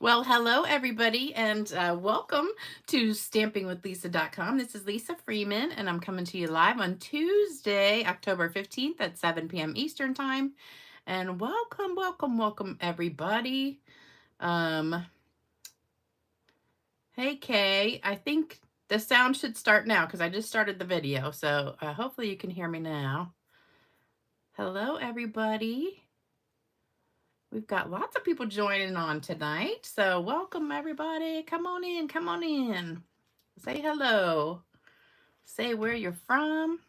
Well, hello everybody, and welcome to stampingwithlisa.com. This is Lisa Freeman, and I'm coming to you live on Tuesday, October 15th at 7 p.m. Eastern Time. And welcome, welcome, welcome everybody. Hey Kay, I think the sound should start now because I just started the video, so hopefully you can hear me now. Hello everybody. We've got lots of people joining on tonight, so welcome everybody. Come on in, come on in. Say hello. Say where you're from.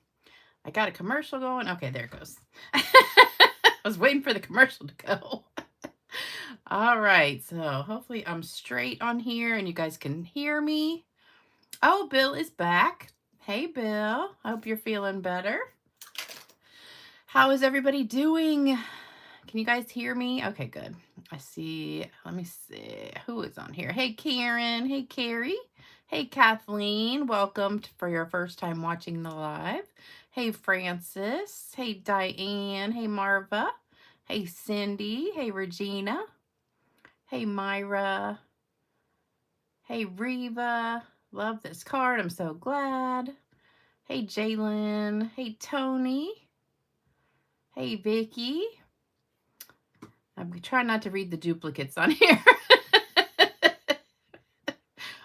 I got a commercial going. Okay, there it goes. I was waiting for the commercial to go. All right, so hopefully I'm straight on here and you guys can hear me. Oh, Bill is back. Hey, Bill. I hope you're feeling better. How is everybody doing? Can you guys hear me? Okay, good. I see. Let me see. Who is on here? Hey, Karen. Hey, Carrie. Hey, Kathleen. Welcome for your first time watching the live. Hey, Francis. Hey, Diane. Hey, Marva. Hey, Cindy. Hey, Regina. Hey, Myra. Hey, Reva. Love this card. I'm so glad. Hey, Jalen. Hey, Tony. Hey, Vicky. I'm trying not to read the duplicates on here.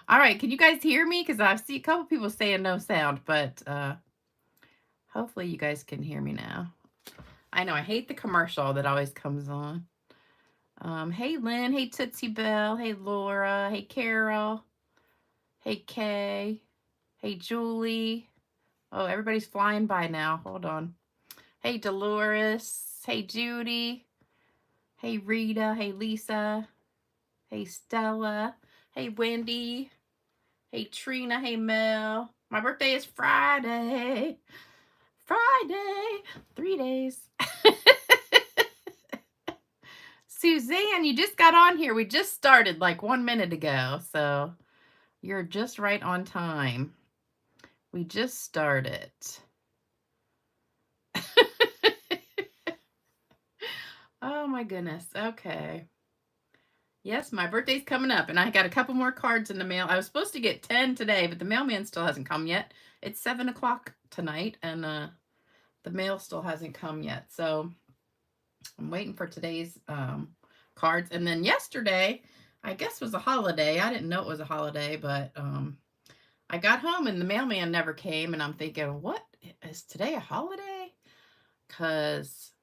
All right, can you guys hear me? Because I see a couple people saying no sound, but hopefully you guys can hear me now. I know I hate the commercial that always comes on. Hey, Lynn. Hey, Tootsie Bell. Hey, Laura. Hey, Carol. Hey, Kay. Hey, Julie. Oh, everybody's flying by now. Hold on. Hey, Dolores. Hey, Judy. Hey, Rita. Hey, Lisa. Hey, Stella. Hey, Wendy. Hey, Trina. Hey, Mel. My birthday is Friday. Friday. 3 days. Suzanne, you just got on here. We just started like 1 minute ago. So you're just right on time. We just started. Oh my goodness. Okay. Yes, my birthday's coming up, and I got a couple more cards in the mail. I was supposed to get 10 today, but the mailman still hasn't come yet. It's 7 o'clock tonight, and the mail still hasn't come yet. So I'm waiting for today's cards. And then yesterday, I guess was a holiday. I didn't know it was a holiday, but I got home and the mailman never came, and I'm thinking, what, is today a holiday? Because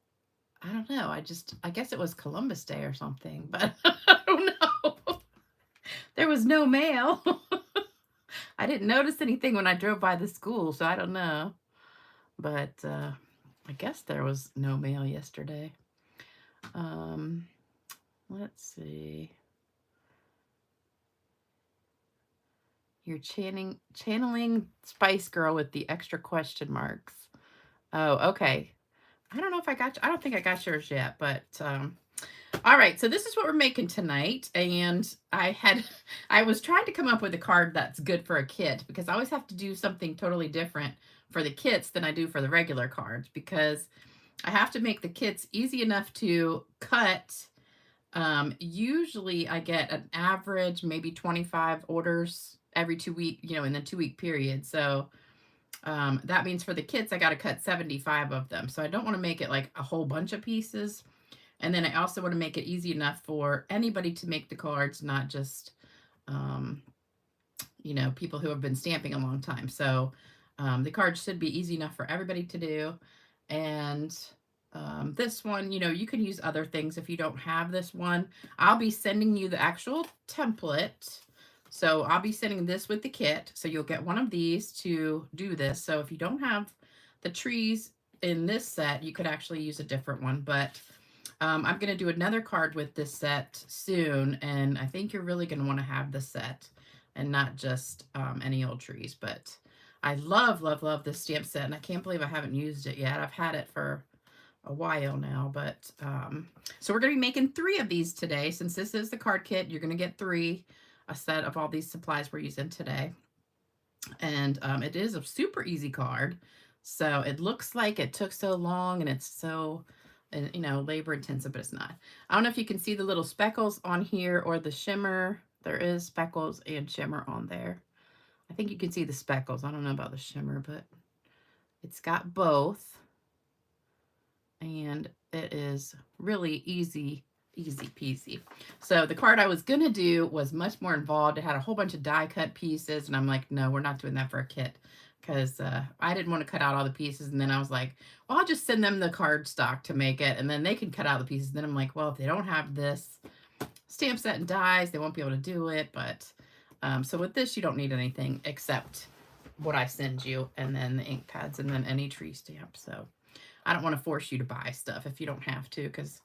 I don't know. I guess it was Columbus Day or something, but I don't know. There was no mail. I didn't notice anything when I drove by the school, so I don't know. But I guess there was no mail yesterday. Let's see. You're channeling Spice Girl with the extra question marks. Oh, okay. I don't know if I got, I don't think I got yours yet, but all right, so this is what we're making tonight. And I was trying to come up with a card that's good for a kit, because I always have to do something totally different for the kits than I do for the regular cards, because I have to make the kits easy enough to cut. Usually I get an average, maybe 25 orders every 2 week, in the 2 week period. So that means for the kits, I got to cut 75 of them. So I don't want to make it like a whole bunch of pieces. And then I also want to make it easy enough for anybody to make the cards, not just, people who have been stamping a long time. So the cards should be easy enough for everybody to do. And this one, you can use other things if you don't have this one. I'll be sending you the actual template. So I'll be sending this with the kit. So you'll get one of these to do this. So if you don't have the trees in this set, you could actually use a different one. But I'm going to do another card with this set soon. And I think you're really going to want to have the set and not just any old trees. But I love, love, love this stamp set. And I can't believe I haven't used it yet. I've had it for a while now. But so we're going to be making 3 of these today. Since this is the card kit, you're going to get 3. A set of all these supplies we're using today. And it is a super easy card. So it looks like it took so long and it's so and, you know, labor intensive, but it's not. I don't know if you can see the little speckles on here or the shimmer. There is speckles and shimmer on there. I think you can see the speckles. I don't know about the shimmer, but it's got both. And it is really easy peasy. So the card I was going to do was much more involved. It had a whole bunch of die cut pieces. And I'm like, no, we're not doing that for a kit. Because I didn't want to cut out all the pieces. And then I was like, well, I'll just send them the card stock to make it. And then they can cut out the pieces. And then I'm like, well, if they don't have this stamp set and dies, they won't be able to do it. But so with this, you don't need anything except what I send you. And then the ink pads and then any tree stamp. So I don't want to force you to buy stuff if you don't have to, because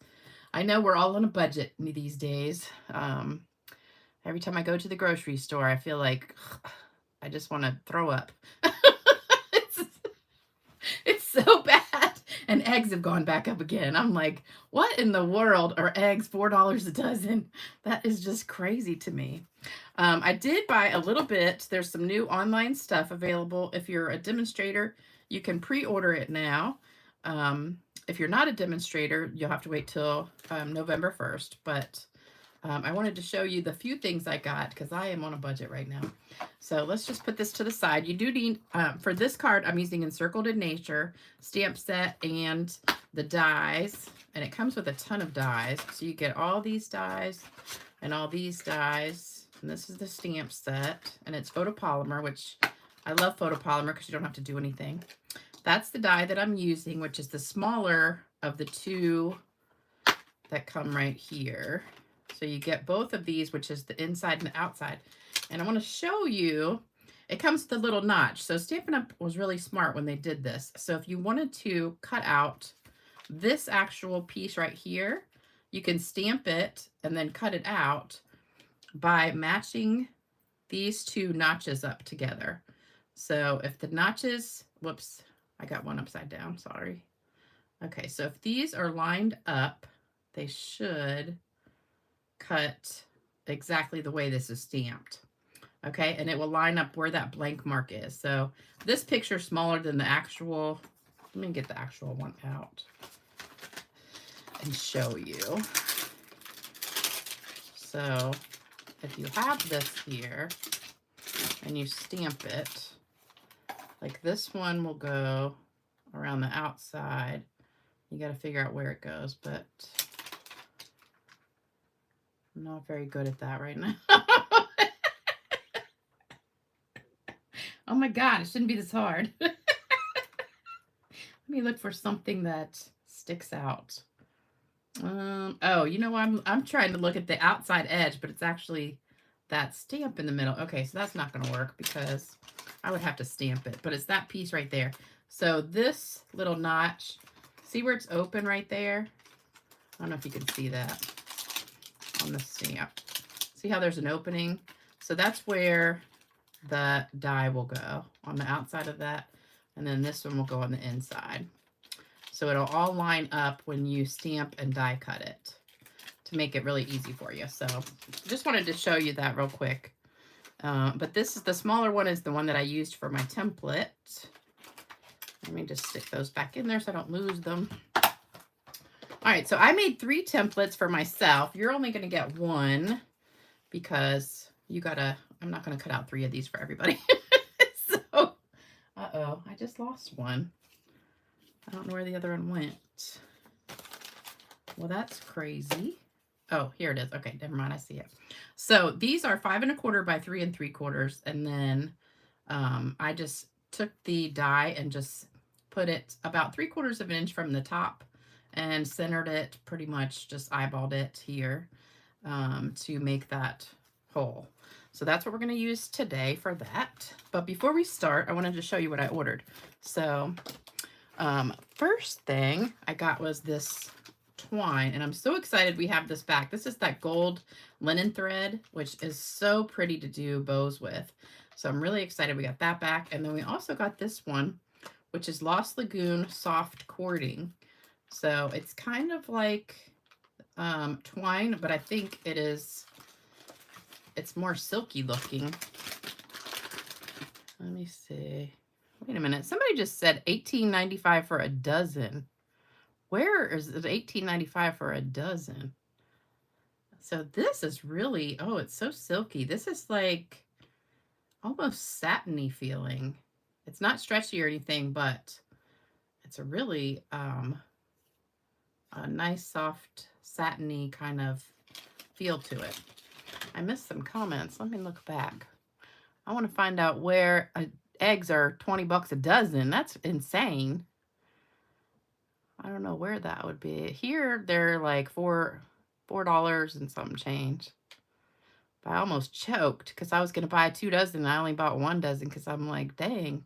I know we're all on a budget these days. Every time I go to the grocery store, I feel like I just want to throw up. It's so bad. And eggs have gone back up again. I'm like, what in the world are eggs $4 a dozen? That is just crazy to me. I did buy a little bit. There's some new online stuff available. If you're a demonstrator, you can pre-order it now. If you're not a demonstrator, you'll have to wait till November 1st. But I wanted to show you the few things I got because I am on a budget right now. So let's just put this to the side. You do need, for this card, I'm using Encircled in Nature stamp set and the dies. And it comes with a ton of dies. So you get all these dies and all these dies. And this is the stamp set. And it's photopolymer, which I love photopolymer because you don't have to do anything. That's the die that I'm using, which is the smaller of the two that come right here. So you get both of these, which is the inside and the outside. And I want to show you, it comes with a little notch. So Stampin' Up! Was really smart when they did this. So if you wanted to cut out this actual piece right here, you can stamp it and then cut it out by matching these two notches up together. So if the notches, whoops, I got one upside down, sorry. Okay, so if these are lined up, they should cut exactly the way this is stamped. Okay, and it will line up where that blank mark is. So this picture is smaller than the actual. Let me get the actual one out and show you. So if you have this here and you stamp it, like this one will go around the outside. You got to figure out where it goes, but I'm not very good at that right now. Oh my God, it shouldn't be this hard. Let me look for something that sticks out. Oh, you know, I'm trying to look at the outside edge, but it's actually that stamp in the middle. Okay, so that's not going to work because I would have to stamp it, but it's that piece right there. So this little notch, see where it's open right there? I don't know if you can see that on the stamp. See how there's an opening? So that's where the die will go, on the outside of that, and then this one will go on the inside. So it'll all line up when you stamp and die cut it to make it really easy for you. So just wanted to show you that real quick. But this is the smaller one, is the one that I used for my template. Let me just stick those back in there so I don't lose them. All right, so I made 3 templates for myself. You're only going to get one because you gotta, I'm not going to cut out 3 of these for everybody. So, uh-oh, I just lost one. I don't know where the other one went. Well, that's crazy. Oh, here it is. Okay, never mind. I see it. So these are 5 1/4 by 3 3/4. And then I just took the die and just put it about 3/4 of an inch from the top and centered it, pretty much just eyeballed it here to make that hole. So that's what we're going to use today for that. But before we start, I wanted to show you what I ordered. So first thing I got was this twine, and I'm so excited we have this back. This is that gold linen thread, which is so pretty to do bows with. So I'm really excited we got that back. And then we also got this one, which is Lost Lagoon soft cording. So it's kind of like twine, but I think it's more silky looking. Let me see. Wait a minute. Somebody just said $18.95 for a dozen. Where is it? $18.95 for a dozen. So this is really, oh, it's so silky. This is like almost satiny feeling. It's not stretchy or anything, but it's a really a nice, soft, satiny kind of feel to it. I missed some comments. Let me look back. I want to find out where eggs are 20 bucks a dozen. That's insane. I don't know where that would be. Here, they're like $4 and some change. But I almost choked because I was going to buy 2 dozen and I only bought 1 dozen because I'm like, dang.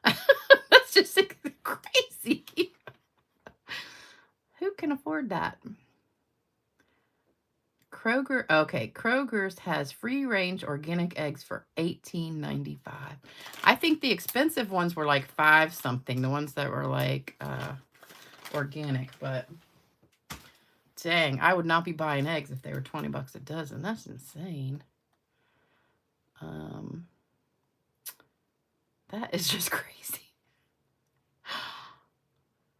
That's just crazy. Who can afford that? Kroger, okay, Kroger's has free-range organic eggs for $18.95. I think the expensive ones were like 5 something, the ones that were like organic, but dang, I would not be buying eggs if they were 20 bucks a dozen. That's insane. That is just crazy.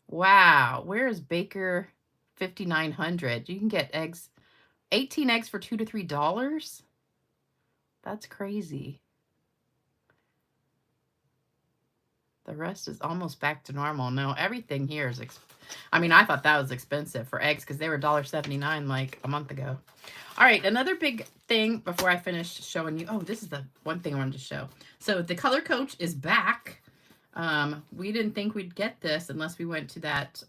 Wow, where is Baker 5900? You can get eggs, 18 eggs for $2 to $3. That's crazy. The rest is almost back to normal. No, everything here is, I mean, I thought that was expensive for eggs because they were $1.79 like a month ago. All right, another big thing before I finish showing you. Oh, this is the one thing I wanted to show. So the Color Coach is back. We didn't think we'd get this unless we went to that,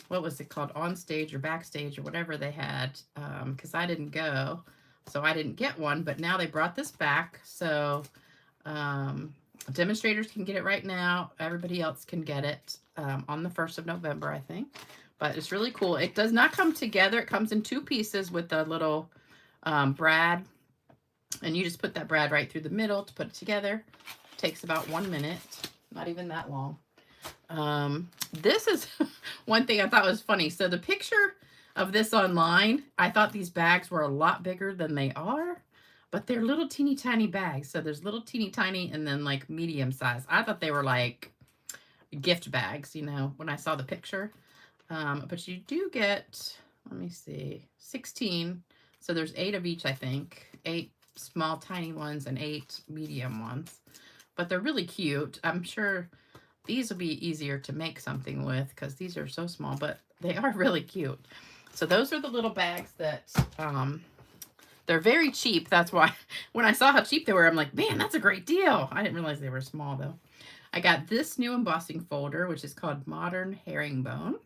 what was it called? On stage or backstage or whatever they had, because I didn't go. So I didn't get one, but now they brought this back. So demonstrators can get it right now. Everybody else can get it on the 1st of November, I think. But it's really cool. It does not come together. It comes in 2 pieces with a little brad. And you just put that brad right through the middle to put it together. It takes about 1 minute. Not even that long. This is one thing I thought was funny. So the picture of this online, I thought these bags were a lot bigger than they are. But they're little teeny tiny bags. So there's little teeny tiny and then like medium size. I thought they were like gift bags, you know, when I saw the picture. But you do get, let me see, 16. So there's 8 of each, I think. 8 small tiny ones and 8 medium ones. But they're really cute. I'm sure these will be easier to make something with because these are so small, but they are really cute. So those are the little bags that they're very cheap. That's why when I saw how cheap they were, I'm like, man, that's a great deal. I didn't realize they were small though. I got this new embossing folder, which is called Modern Herringbone.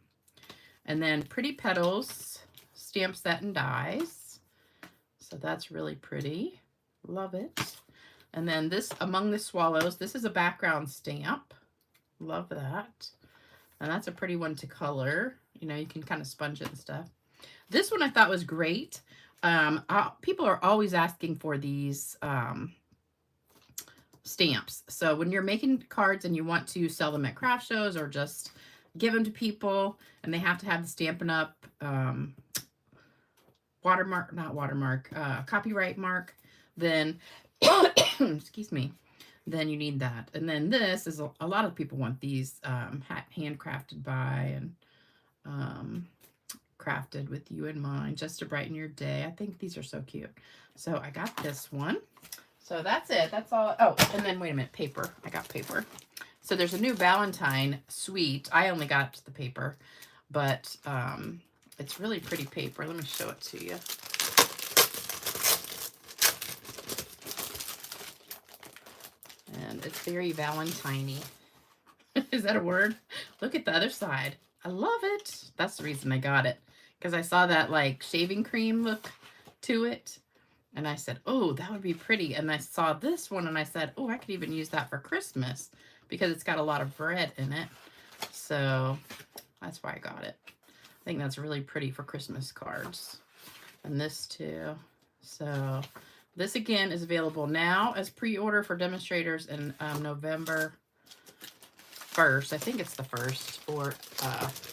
And then Pretty Petals, stamp set and dies. So that's really pretty. Love it. And then this Among the Swallows. This is a background stamp. Love that. And that's a pretty one to color. You know, you can kind of sponge it and stuff. This one I thought was great. People are always asking for these stamps. So when you're making cards and you want to sell them at craft shows or just give them to people and they have to have the Stampin' Up copyright mark, then, excuse me, then you need that. And then this is, a lot of people want these handcrafted by and crafted with you in mind, just to brighten your day. I think these are so cute. So I got this one. So that's it. That's all. Oh, and then wait a minute, paper. I got paper. So there's a new Valentine suite. I only got the paper, but it's really pretty paper. Let me show it to you. And it's very Valentine-y. Is that a word? Look at the other side. I love it. That's the reason I got it, because I saw that like shaving cream look to it. And I said, oh, that would be pretty. And I saw this one and I said, oh, I could even use that for Christmas because it's got a lot of bread in it. So that's why I got it. I think that's really pretty for Christmas cards. And this too. So this again is available now as pre-order for demonstrators in November 1st. I think it's the 1st for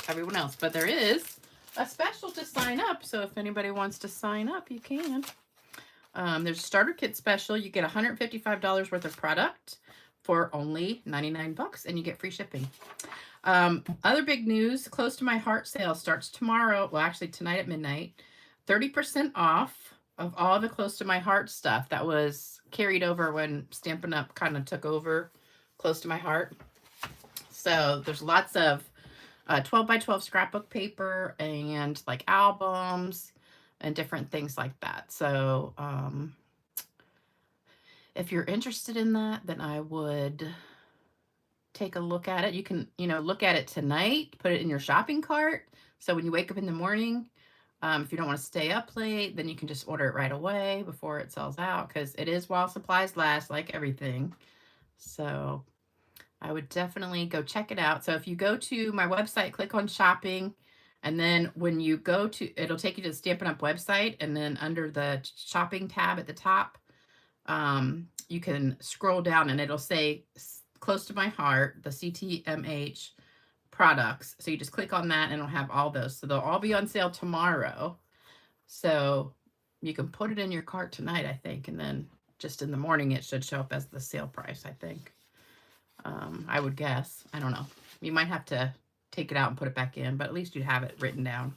everyone else. But there is a special to sign up. So if anybody wants to sign up, you can. There's a starter kit special. You get $155 worth of product for only 99 bucks and you get free shipping. Other big news, Close to My Heart sale starts tomorrow. Well, actually tonight at midnight. 30% off of all the Close to My Heart stuff that was carried over when Stampin' Up! Kind of took over Close to My Heart. So there's lots of 12 by 12 scrapbook paper and like albums and different things like that. So if you're interested in that, then I would take a look at it. You can, look at it tonight, put it in your shopping cart. So when you wake up in the morning, if you don't want to stay up late, then you can just order it right away before it sells out, because it is while supplies last, like everything. So I would definitely go check it out. So if you go to my website, click on shopping, and then when you go to, it'll take you to the Stampin' Up! Website, and then under the shopping tab at the top, you can scroll down and it'll say Close to My Heart, the CTMH products. So you just click on that and it'll have all those. So they'll all be on sale tomorrow. So you can put it in your cart tonight, I think, and then just in the morning it should show up as the sale price, I think. I would guess. I don't know. You might have to take it out and put it back in, but at least you have it written down.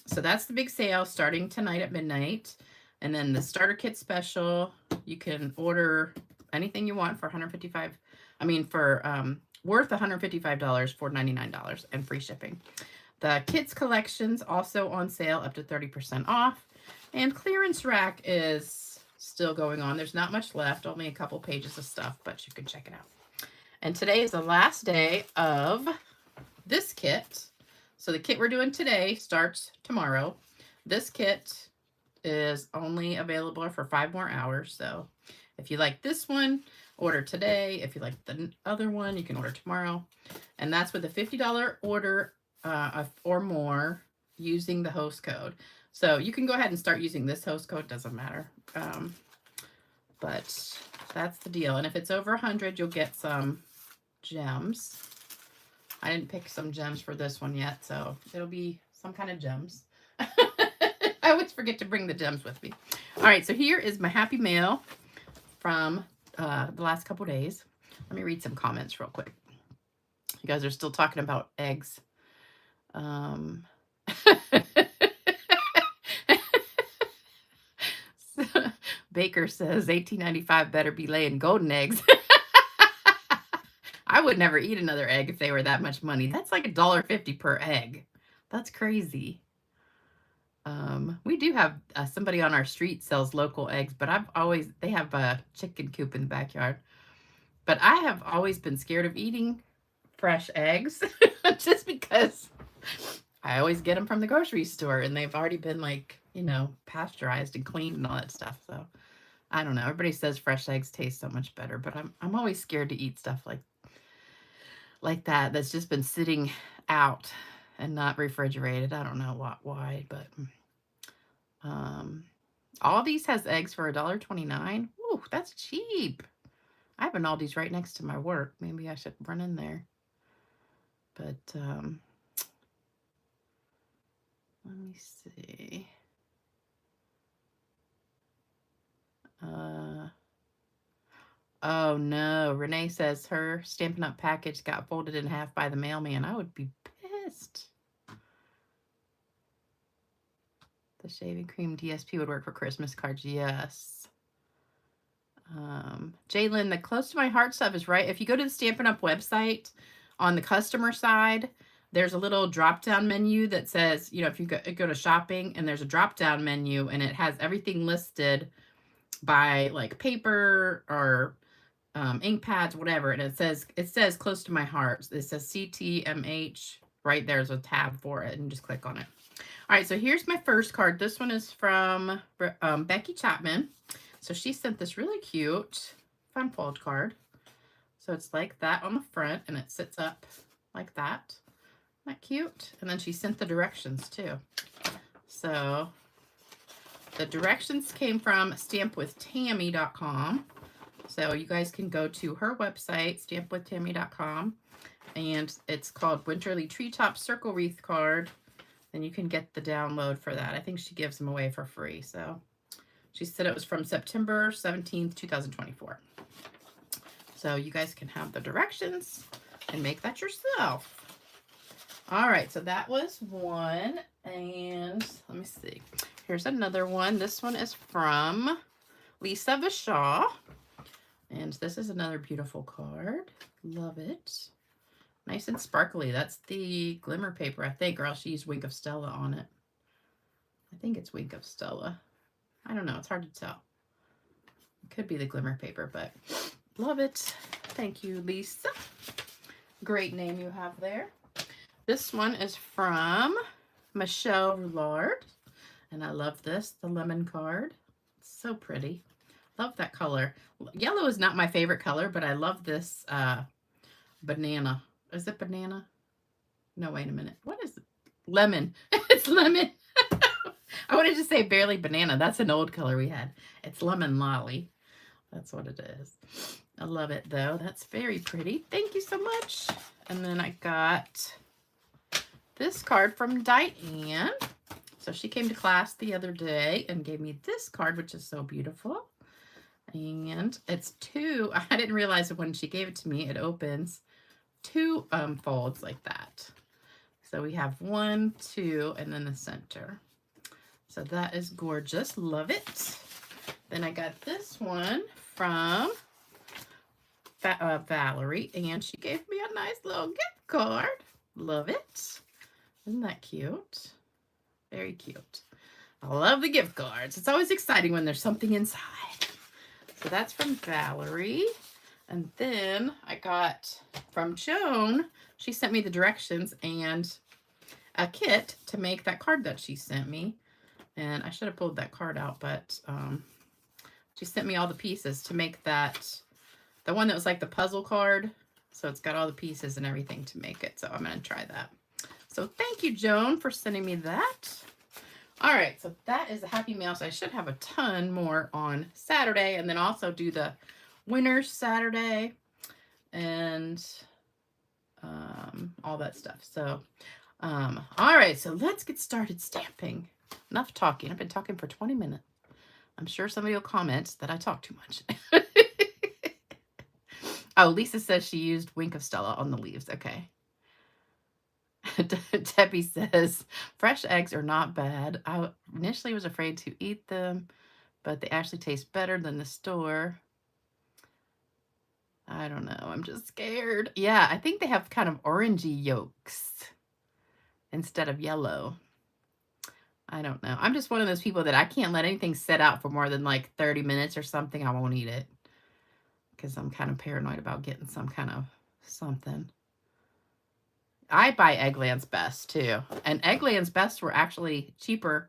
So that's the big sale starting tonight at midnight. And then the starter kit special, you can order anything you want for $155. I mean, for worth $155, $499 and free shipping. The kids collections also on sale up to 30% off. And clearance rack is still going on. There's not much left, only a couple pages of stuff, but you can check it out. And today is the last day of this kit. So the kit we're doing today starts tomorrow. This kit is only available for 5 more hours. So if you like this one, order today. If you like the other one, you can order tomorrow. And that's with a $50 order or more using the host code. So you can go ahead and start using this host code, doesn't matter. But that's the deal. And if it's over 100, you'll get some gems. I didn't pick some gems for this one yet, so it'll be some kind of gems. I always forget to bring the gems with me. All right, so here is my happy mail from the last couple days. Let me read some comments real quick. You guys are still talking about eggs. Baker says $18.95 better be laying golden eggs. I would never eat another egg if they were that much money. That's like $1.50 per egg. That's crazy. We do have somebody on our street sells local eggs, but they have a chicken coop in the backyard. But I have always been scared of eating fresh eggs just because I always get them from the grocery store and they've already been pasteurized and cleaned and all that stuff. So I don't know. Everybody says fresh eggs taste so much better, but I'm always scared to eat stuff like that that's just been sitting out and not refrigerated. I don't know why, but all these has eggs for $1.29. Ooh, that's cheap. I have an Aldi's right next to my work. Maybe I should run in there. But let me see. Oh no, Renee says her Stampin' Up! Package got folded in half by the mailman. I would be pissed. The shaving cream DSP would work for Christmas cards. Yes. Jalen, the Close to My Heart stuff is right. If you go to the Stampin' Up! Website, on the customer side, there's a little drop-down menu that says, if you go to shopping, and there's a drop-down menu, and it has everything listed by like paper or ink pads, whatever, and it says Close to My Heart. It says CTMH right there's a tab for it, and just click on it. All right, so here's my first card. This one is from Becky Chapman. So she sent this really cute fun fold card. So it's like that on the front, and it sits up like that. Isn't that cute? And then she sent the directions too. So the directions came from stampwithtammy.com. So you guys can go to her website, stampwithtammy.com, and it's called Winterly Treetop Circle Wreath Card. And you can get the download for that. I think she gives them away for free. So she said it was from September 17th, 2024. So you guys can have the directions. and make that yourself. All right, so that was one. And let me see. Here's another one. This one is from Lisa Vishaw. And this is another beautiful card. Love it. Nice and sparkly. That's the glimmer paper, I think, or else she used Wink of Stella on it. I think it's Wink of Stella. I don't know. It's hard to tell. It could be the glimmer paper, but love it. Thank you, Lisa. Great name you have there. This one is from Michelle Roulard. And I love this, the lemon card. It's so pretty. Love that color. Yellow is not my favorite color, but I love this banana. Is it banana? No, wait a minute. What is it? Lemon. It's lemon. I wanted to say barely banana. That's an old color we had. It's lemon lolly. That's what it is. I love it, though. That's very pretty. Thank you so much. And then I got this card from Diane. So she came to class the other day and gave me this card, which is so beautiful. And it's two. I didn't realize that when she gave it to me, it opens two folds like that. So we have 1, 2, and then the center. So that is gorgeous. Love it. Then I got this one from Valerie, and she gave me a nice little gift card. Love it. Isn't that cute? Very cute. I love the gift cards. It's always exciting when there's something inside. So that's from Valerie. And then I got from Joan, she sent me the directions and a kit to make that card that she sent me. And I should have pulled that card out, but she sent me all the pieces to make that, the one that was like the puzzle card. So it's got all the pieces and everything to make it. So I'm going to try that. So thank you, Joan, for sending me that. All right, so that is the Happy Mail. So I should have a ton more on Saturday, and then also do the Winners Saturday and all that stuff. So, all right, so let's get started stamping. Enough talking. I've been talking for 20 minutes. I'm sure somebody will comment that I talk too much. Oh, Lisa says she used Wink of Stella on the leaves. Okay. Debbie says, fresh eggs are not bad. I initially was afraid to eat them, but they actually taste better than the store. I don't know. I'm just scared. Yeah, I think they have kind of orangey yolks instead of yellow. I don't know. I'm just one of those people that I can't let anything sit out for more than like 30 minutes or something. I won't eat it because I'm kind of paranoid about getting some kind of something. I buy Eggland's Best too. And Eggland's Best were actually cheaper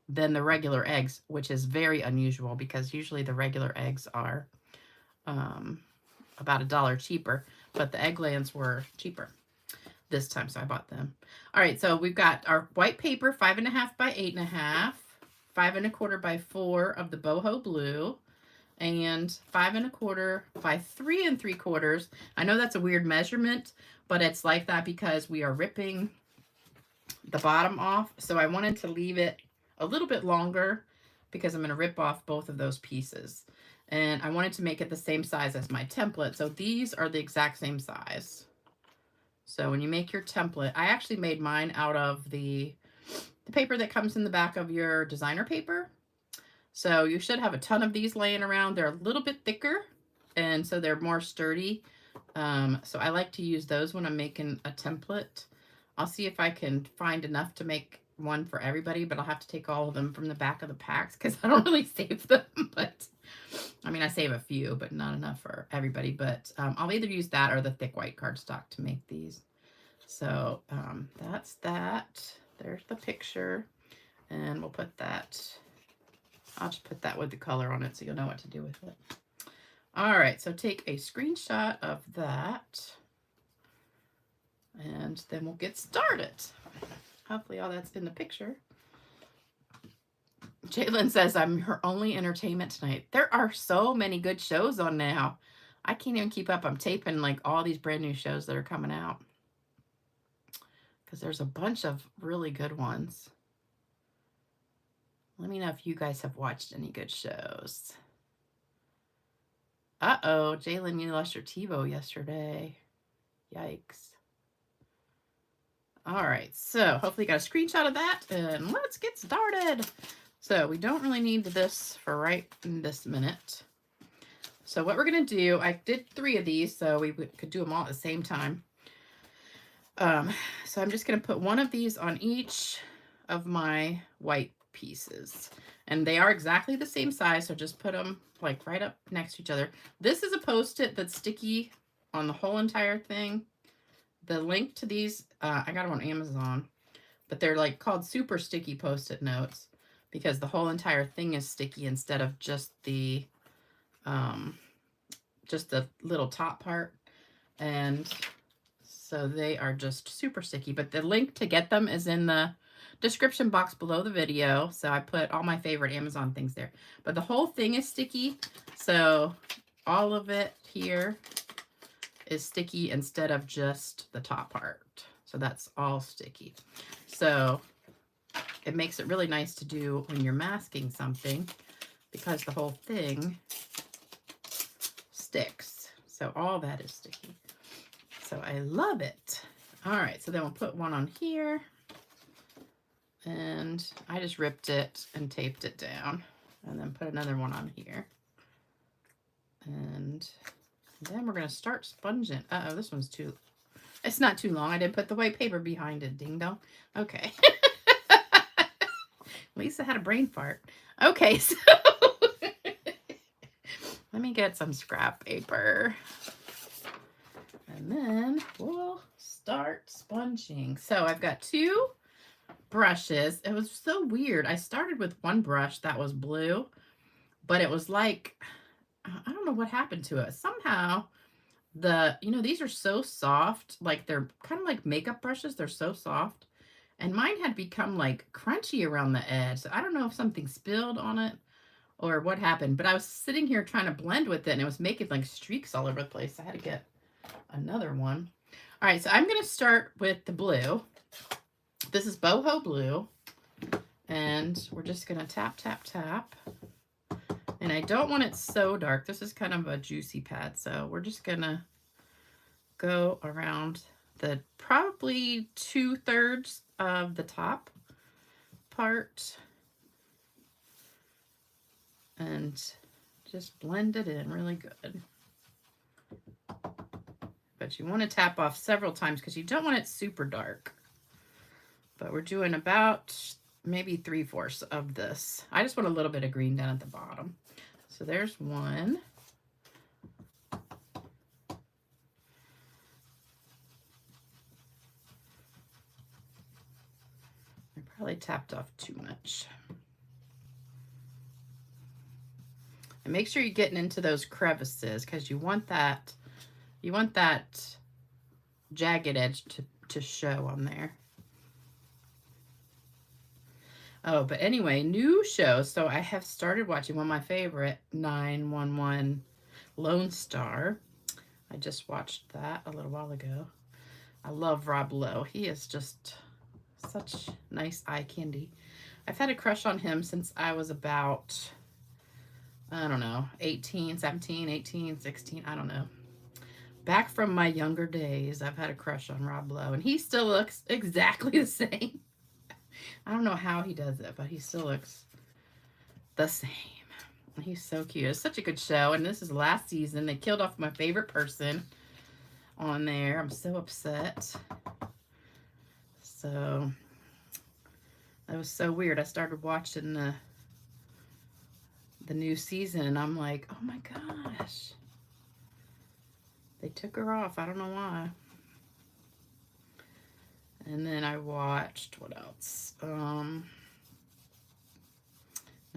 than the regular eggs, which is very unusual because usually the regular eggs are about $1 cheaper, but the Egglands were cheaper this time, so I bought them. All right, so we've got our white paper, 5.5 by 8.5, 5 1/4 by 4 of the boho blue, and 5 1/4 by 3 3/4. I know that's a weird measurement, but it's like that because we are ripping the bottom off. So I wanted to leave it a little bit longer because I'm going to rip off both of those pieces. And I wanted to make it the same size as my template. So these are the exact same size. So when you make your template, I actually made mine out of the paper that comes in the back of your designer paper. So you should have a ton of these laying around. They're a little bit thicker, and so they're more sturdy. So I like to use those when I'm making a template. I'll see if I can find enough to make one for everybody, but I'll have to take all of them from the back of the packs because I don't really save them. But I mean, I save a few, but not enough for everybody. But I'll either use that or the thick white cardstock to make these. So that's that. There's the picture. And we'll put that, I'll just put that with the color on it so you'll know what to do with it. All right, so take a screenshot of that. And then we'll get started. Hopefully all that's in the picture. Jalen says, I'm her only entertainment tonight. There are so many good shows on now. I can't even keep up. I'm taping like all these brand new shows that are coming out. Because there's a bunch of really good ones. Let me know if you guys have watched any good shows. Uh-oh, Jalen, you lost your TiVo yesterday. Yikes. All right, so hopefully you got a screenshot of that, and let's get started. So we don't really need this for right in this minute. So what we're gonna do, I did 3 of these, so we could do them all at the same time. So I'm just gonna put one of these on each of my white pieces. And they are exactly the same size, so just put them like right up next to each other. This is a Post-it that's sticky on the whole entire thing. The link to these, I got them on Amazon, but they're like called super sticky Post-it notes because the whole entire thing is sticky instead of just the little top part. And so they are just super sticky, but the link to get them is in the description box below the video. So I put all my favorite Amazon things there, but the whole thing is sticky. So all of it here is sticky instead of just the top part. So that's all sticky. So it makes it really nice to do when you're masking something because the whole thing sticks. So all that is sticky. So I love it. All right, so then we'll put one on here. And I just ripped it and taped it down. And then put another one on here. And then we're going to start sponging. Uh-oh, this one's too... It's not too long. I didn't put the white paper behind it. Ding dong. Okay. Lisa had a brain fart. Okay, so... Let me get some scrap paper. And then we'll start sponging. So I've got 2 brushes. It was so weird. I started with one brush that was blue, but it was like, I don't know what happened to it. Somehow these are so soft, like they're kind of like makeup brushes. They're so soft. And mine had become like crunchy around the edge. So I don't know if something spilled on it or what happened, but I was sitting here trying to blend with it and it was making like streaks all over the place. I had to get another one. All right, so I'm going to start with the blue. This is boho blue, and we're just going to tap, tap, tap. And I don't want it so dark. This is kind of a juicy pad, so we're just going to go around the probably 2/3 of the top part and just blend it in really good. But you want to tap off several times because you don't want it super dark. But we're doing about maybe 3/4 of this. I just want a little bit of green down at the bottom. So there's one. I probably tapped off too much. And make sure you're getting into those crevices because you want that jagged edge to show on there. Oh, but anyway, new show. So I have started watching one of my favorite, 911 Lone Star. I just watched that a little while ago. I love Rob Lowe. He is just such nice eye candy. I've had a crush on him since I was about, I don't know, 18, 17, 18, 16, I don't know. Back from my younger days, I've had a crush on Rob Lowe, and he still looks exactly the same. I don't know how he does it, but he still looks the same. He's so cute. It's such a good show, and this is last season. They killed off my favorite person on there. I'm so upset. So that was so weird. I started watching the new season, and I'm like, oh my gosh. They took her off. I don't know why. And then I watched, what else? I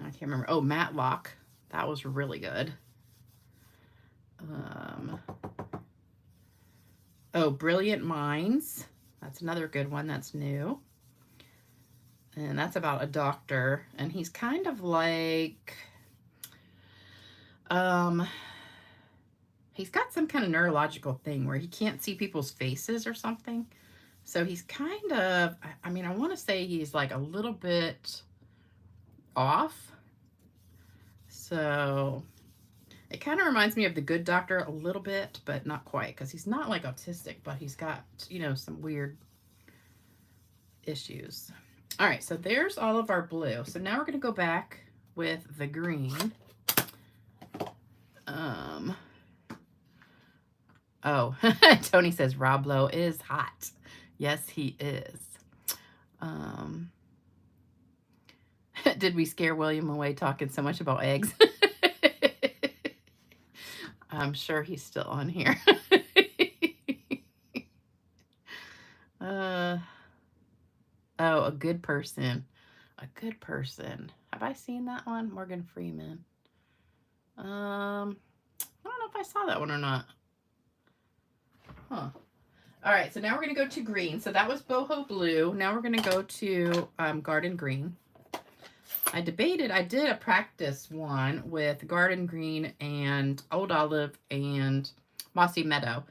can't remember. Oh, Matlock. That was really good. Oh, Brilliant Minds. That's another good one that's new. And that's about a doctor. And he's kind of like, he's got some kind of neurological thing where he can't see people's faces or something. So he's kind of, I mean, I want to say he's like a little bit off. So It kind of reminds me of the Good Doctor a little bit, but not quite, because he's not like autistic, but he's got, you know, some weird issues. All right, so there's all of our blue. So now we're going to go back with the green. Oh, Tony says Rob Lowe is hot. Yes, he is. Did we scare William away talking so much about eggs? I'm sure he's still on here. Oh, a good person. A good person. Have I seen that one? Morgan Freeman. I don't know if I saw that one or not. Huh. All right, so now we're going to go to green. So that was boho blue. Now we're going to go to garden green. I did a practice one with garden green and old olive and mossy meadow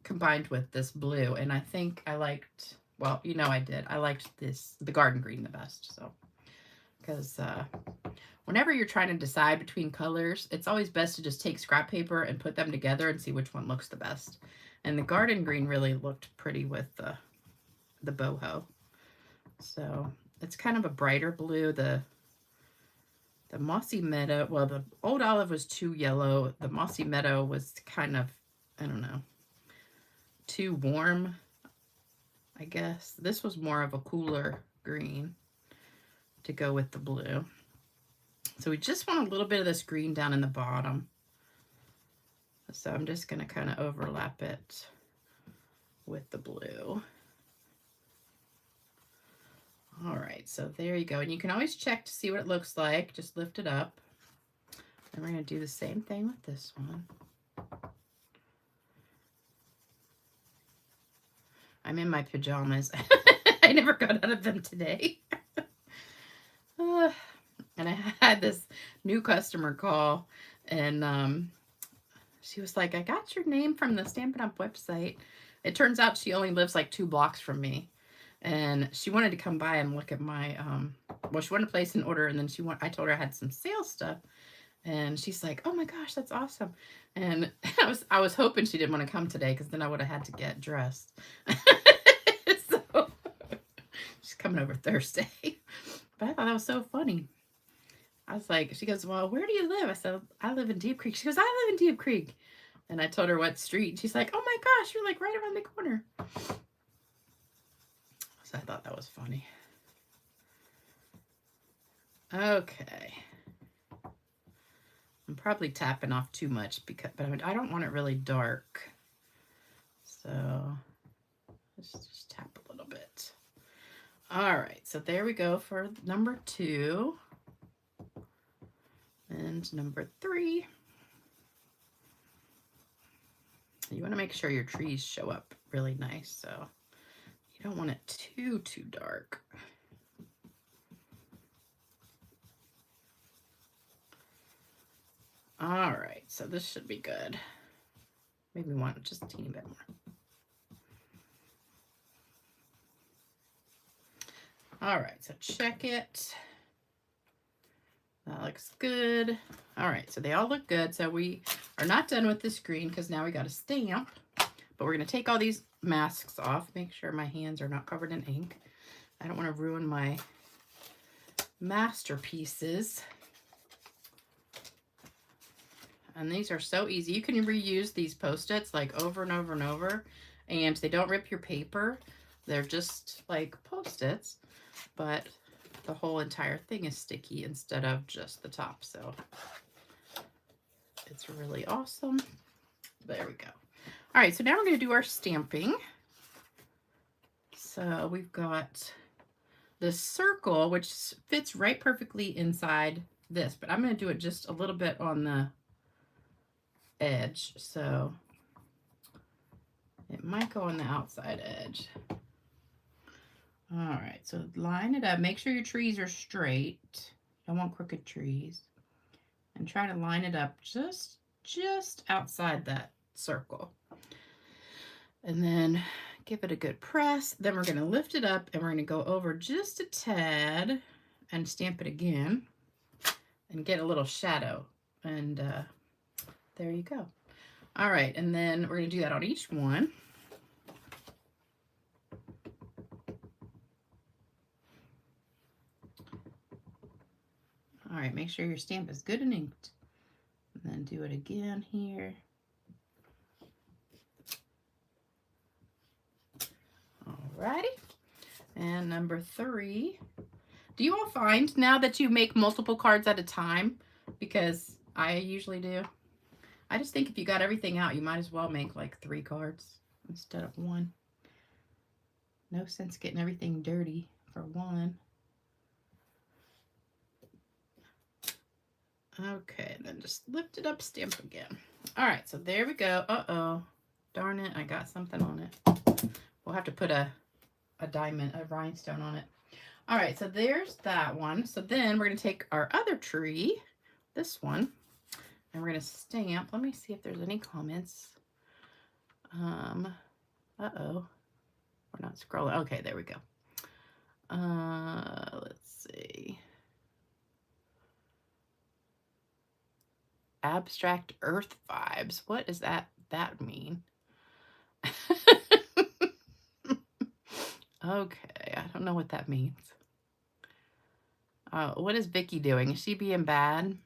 combined with this blue. And I think I liked, well, you know I did. I liked the garden green the best. So, because whenever you're trying to decide between colors, it's always best to just take scrap paper and put them together and see which one looks the best. And the garden green really looked pretty with the boho. So it's kind of a brighter blue. The mossy meadow, well, the old olive was too yellow. The mossy meadow was kind of, I don't know, too warm, I guess. This was more of a cooler green to go with the blue. So we just want a little bit of this green down in the bottom. So I'm just going to kind of overlap it with the blue. All right, so there you go. And you can always check to see what it looks like. Just lift it up. And we're going to do the same thing with this one. I'm in my pajamas. I never got out of them today. And I had this new customer call, and she was like, I got your name from the Stampin' UP website. It turns out she only lives like 2 blocks from me. And she wanted to come by and look at my, well, she wanted to place an order, and then I told her I had some sales stuff. And she's like, oh my gosh, that's awesome. And I was hoping she didn't want to come today, because then I would have had to get dressed. So she's coming over Thursday. But I thought that was so funny. I was like, she goes, well, where do you live? I said, I live in Deep Creek. She goes, I live in Deep Creek. And I told her what street. And she's like, oh my gosh, you're like right around the corner. So I thought that was funny. Okay. I'm probably tapping off too much, but I don't want it really dark. So let's just tap a little bit. All right, so there we go for number 2. And number 3. You want to make sure your trees show up really nice, so you don't want it too dark. All right, so this should be good. Maybe we want just a teeny bit more. All right, so check it. That looks good. All right, so they all look good. So we are not done with this green, because now we got a stamp. But we're going to take all these masks off. Make sure my hands are not covered in ink. I don't want to ruin my masterpieces. And these are so easy. You can reuse these Post-its like over and over and over. And they don't rip your paper. They're just like Post-its. But the whole entire thing is sticky instead of just the top. So it's really awesome. There we go. All right, so now we're going to do our stamping. So we've got this circle, which fits right perfectly inside this, but I'm going to do it just a little bit on the edge. So it might go on the outside edge. All right, so line it up. Make sure your trees are straight. Don't want crooked trees. And try to line it up just outside that circle. And then give it a good press. Then we're going to lift it up, and we're going to go over just a tad and stamp it again and get a little shadow And there you go. All right, and then we're going to do that on each one. All right, make sure your stamp is good and inked. And then do it again here. Alrighty. And number 3. Do you all find now that you make multiple cards at a time? Because I usually do. I just think if you got everything out, you might as well make like 3 cards instead of 1. No sense getting everything dirty for 1. Okay, and then just lift it up, stamp again. All right, so there we go. Uh-oh. Darn it, I got something on it. We'll have to put a diamond, a rhinestone on it. All right, so there's that one. So then we're going to take our other tree, this one, and we're going to stamp. Let me see if there's any comments. Uh-oh. We're not scrolling. Okay, there we go. Let's see. Abstract earth vibes. What does that mean? Okay, I don't know what that means. What is Vicky doing? Is she being bad?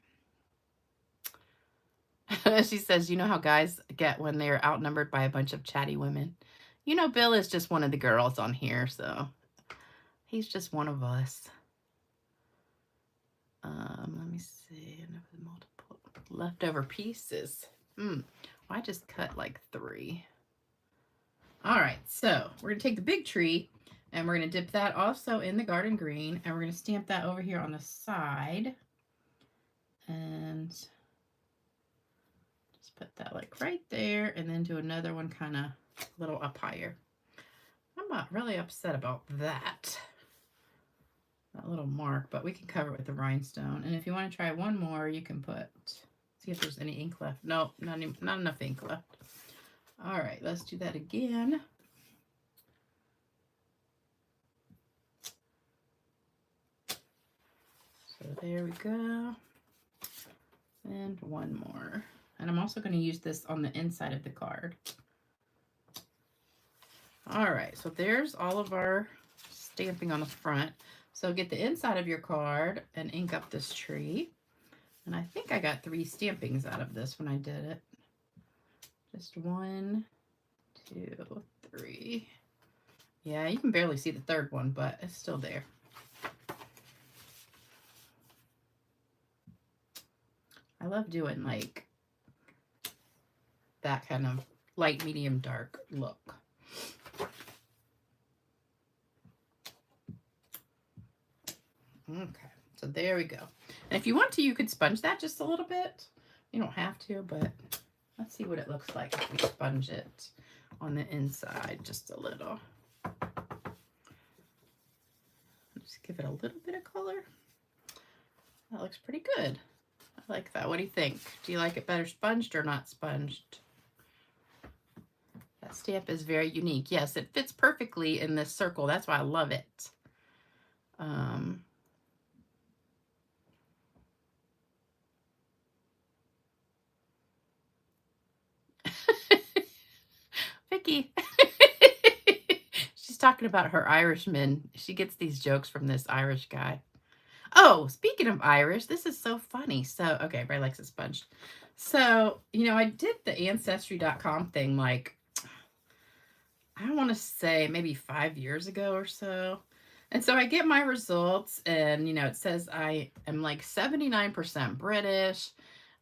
She says, you know how guys get when they're outnumbered by a bunch of chatty women? You know, Bill is just one of the girls on here, so he's just one of us. Let me see. Multiple leftover pieces. I just cut like 3. All right, so we're going to take the big tree and we're going to dip that also in the garden green, and we're going to stamp that over here on the side. And just put that like right there, and then do another one kind of a little up higher. I'm not really upset about that little mark, but we can cover it with the rhinestone. And if you want to try one more, you can see if there's any ink left. No, not enough ink left. All right, let's do that again. So there we go. And one more. And I'm also going to use this on the inside of the card. All right, so there's all of our stamping on the front. So get the inside of your card and ink up this tree. And I think I got 3 stampings out of this when I did it. Just 1, 2, 3. Yeah, you can barely see the third one, but it's still there. I love doing like that kind of light, medium, dark look. Okay, so there we go. And if you want to, you could sponge that just a little bit. You don't have to, but let's see what it looks like if we sponge it on the inside just a little. Just give it a little bit of color. That looks pretty good. I like that. What do you think? Do you like it better sponged or not sponged? That stamp is very unique. Yes, it fits perfectly in this circle. That's why I love it. Vicky. She's talking about her Irishman. She gets these jokes from this Irish guy. Oh, speaking of Irish, this is so funny. So, okay, everybody likes it sponged. So, you know, I did the Ancestry.com thing like, I want to say maybe 5 years ago or so. And so I get my results and, you know, it says I am like 79% British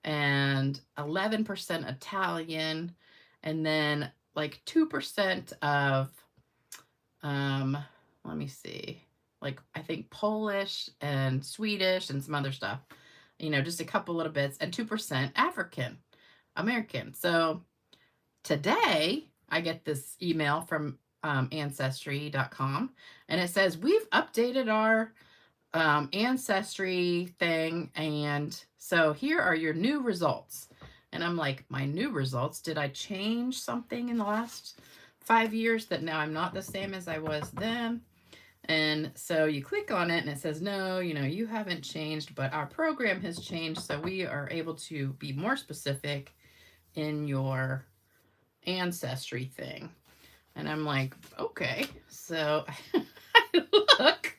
and 11% Italian, and then like 2% of, let me see, like I think Polish and Swedish and some other stuff, you know, just a couple little bits, and 2% African American. So today I get this email from Ancestry.com, and it says, we've updated our Ancestry thing, and so here are your new results. And I'm like, my new results? Did I change something in the last 5 years that now I'm not the same as I was then? And so you click on it and it says, no, you know, you haven't changed, but our program has changed. So we are able to be more specific in your Ancestry thing. And I'm like, okay. So I look.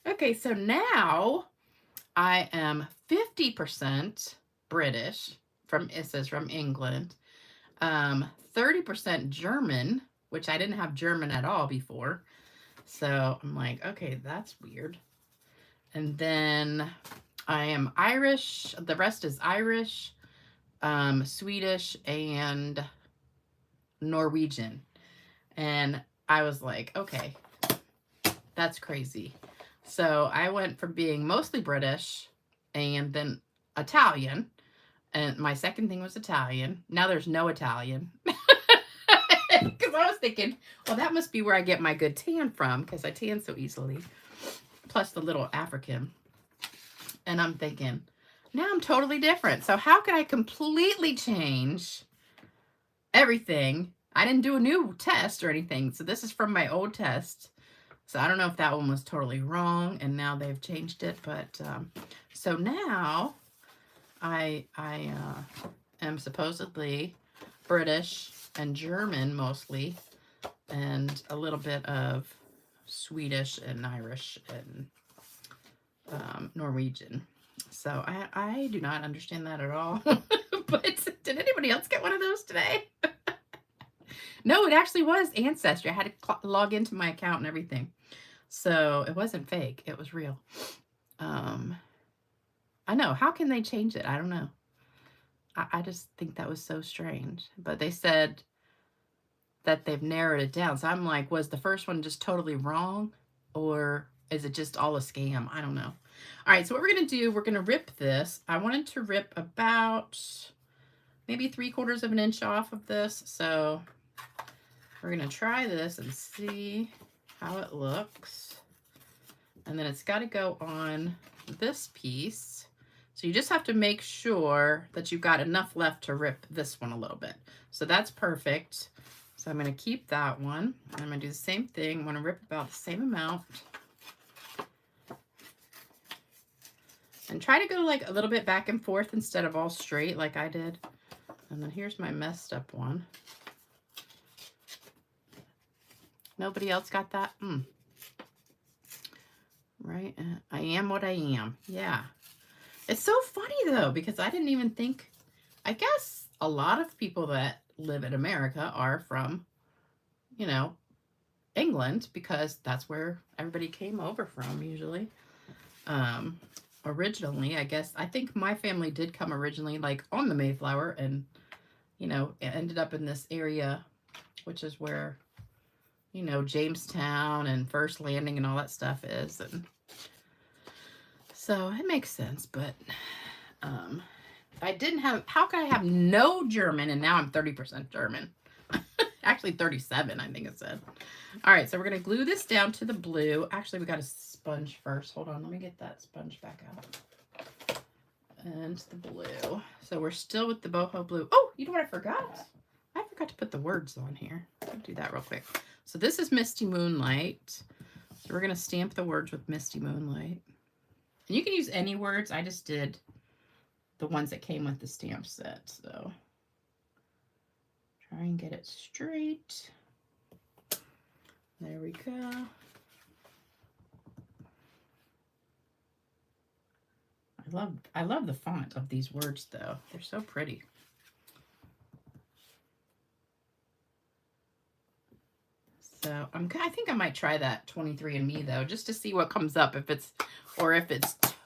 Okay, so now I am 50% British, it says from England, 30% German, which I didn't have German at all before. So I'm like, okay, that's weird. And then I am Irish. The rest is Irish, Swedish, and Norwegian. And I was like, okay, that's crazy. So I went from being mostly British and then Italian. And my second thing was Italian. Now there's no Italian. Because I was thinking, well, that must be where I get my good tan from, because I tan so easily. Plus the little African. And I'm thinking, now I'm totally different. So how could I completely change everything? I didn't do a new test or anything. So this is from my old test. So I don't know if that one was totally wrong and now they've changed it. But so now I am supposedly British and German mostly, and a little bit of Swedish and Irish and Norwegian. So I do not understand that at all. But did anybody else get one of those today? No, it actually was Ancestry. I had to log into my account and everything. So it wasn't fake. It was real. I know. How can they change it? I don't know. I just think that was so strange. But they said that they've narrowed it down. So I'm like, was the first one just totally wrong? Or is it just all a scam? I don't know. All right, so what we're going to do, we're going to rip this. I wanted to rip about maybe 3/4 of an inch off of this. So we're going to try this and see how it looks. And then it's got to go on this piece. So you just have to make sure that you've got enough left to rip this one a little bit. So that's perfect. So I'm going to keep that one. I'm going to do the same thing. I'm going to rip about the same amount. And try to go like a little bit back and forth instead of all straight like I did. And then here's my messed up one. Nobody else got that? Right? I am what I am. Yeah. It's so funny though, because I didn't even think, I guess a lot of people that live in America are from, you know, England, because that's where everybody came over from usually. Originally, I guess, I think my family did come originally like on the Mayflower and, you know, it ended up in this area, which is where, you know, Jamestown and First Landing and all that stuff is. And so it makes sense, but I didn't have, how could I have no German and now I'm 30% German? Actually 37, I think it said. All right, so we're going to glue this down to the blue. Actually, we got a sponge first. Hold on, let me get that sponge back out. And the blue. So we're still with the boho blue. Oh, you know what I forgot? I forgot to put the words on here. I'll do that real quick. So this is Misty Moonlight. So we're going to stamp the words with Misty Moonlight. And you can use any words. I just did the ones that came with the stamp set. So try and get it straight. There we go. I love the font of these words though. They're so pretty. So I think I might try that 23andMe though, just to see what comes up, if it's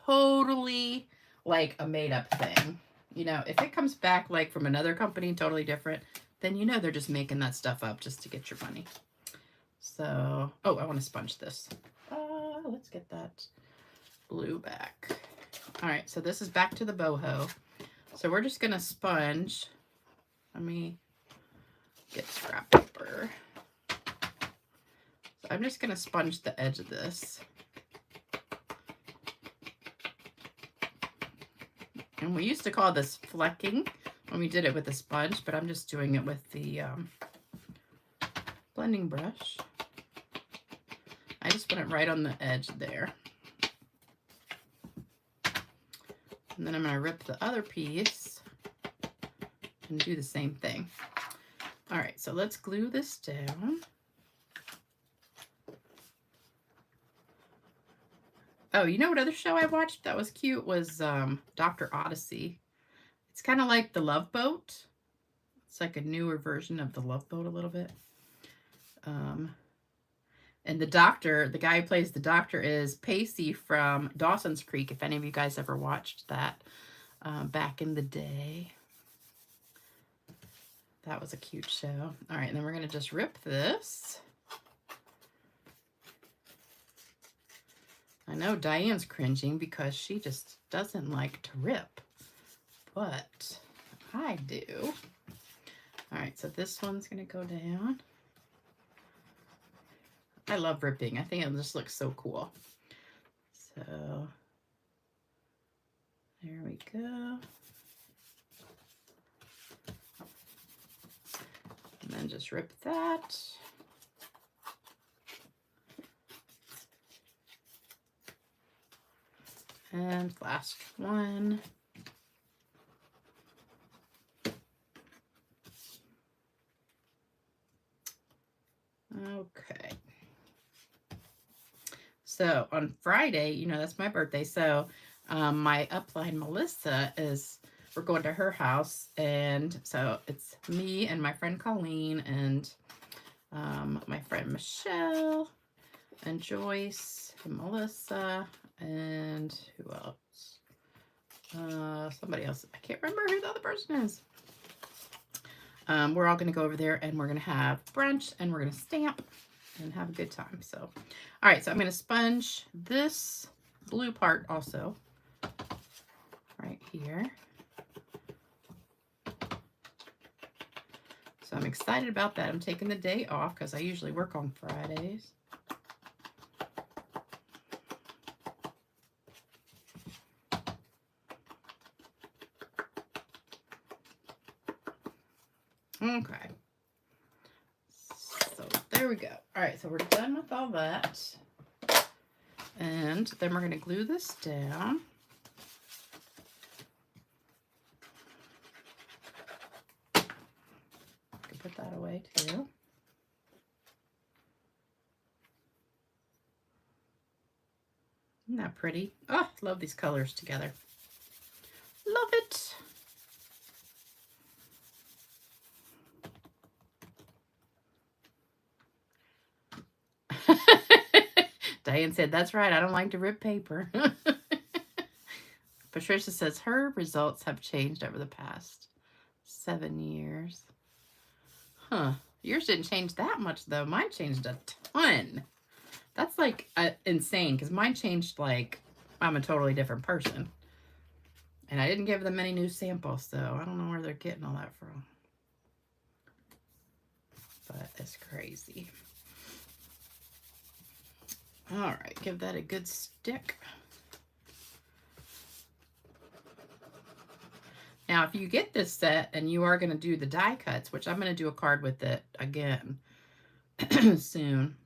totally like a made up thing. You know, if it comes back like from another company, totally different, then you know they're just making that stuff up just to get your money. So, oh, I want to sponge this. Let's get that blue back. All right, so this is back to the boho. So we're just going to sponge. Let me get scrap paper. So I'm just going to sponge the edge of this. And we used to call this flecking when we did it with the sponge, but I'm just doing it with the blending brush. just went right on the edge there. And then I'm going to rip the other piece and do the same thing. All right, so let's glue this down. Oh, you know what other show I watched that was cute was Dr. Odyssey. It's kind of like The Love Boat. It's like a newer version of The Love Boat a little bit. And the doctor, the guy who plays the doctor is Pacey from Dawson's Creek, if any of you guys ever watched that back in the day. That was a cute show. All right, and then we're going to just rip this. I know Diane's cringing because she just doesn't like to rip, but I do. All right, so this one's going to go down. I love ripping. I think it just looks so cool. So there we go. And then just rip that. And last one. Okay. So on Friday, you know, that's my birthday. So my upline Melissa we're going to her house. And so it's me and my friend Colleen and my friend Michelle and Joyce and Melissa and who else? Somebody else. I can't remember who the other person is. We're all going to go over there and we're going to have brunch and we're going to stamp and have a good time. So, all right, so I'm going to sponge this blue part also right here. So I'm excited about that. I'm taking the day off because I usually work on Fridays. Okay. So there we go. All right, so we're done with all that. And then we're going to glue this down. I can put that away too. Isn't that pretty? Oh, love these colors together. Love it. Diane said, that's right. I don't like to rip paper. Patricia says her results have changed over the past 7 years. Huh. Yours didn't change that much, though. Mine changed a ton. That's like insane because mine changed like I'm a totally different person. And I didn't give them any new samples, so I don't know where they're getting all that from. But it's crazy. All right, give that a good stick. Now, if you get this set and you are going to do the die cuts, which I'm going to do a card with it again soon,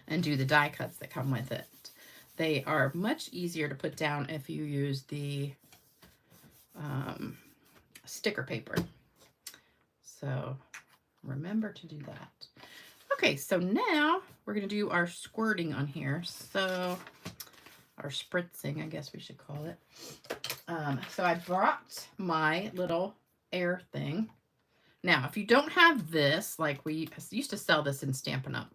and do the die cuts that come with it, they are much easier to put down if you use the sticker paper. So remember to do that. Okay, so now we're going to do our squirting on here. So, our spritzing, I guess we should call it. So I brought my little air thing. Now, if you don't have this, like we used to sell this in Stampin' Up,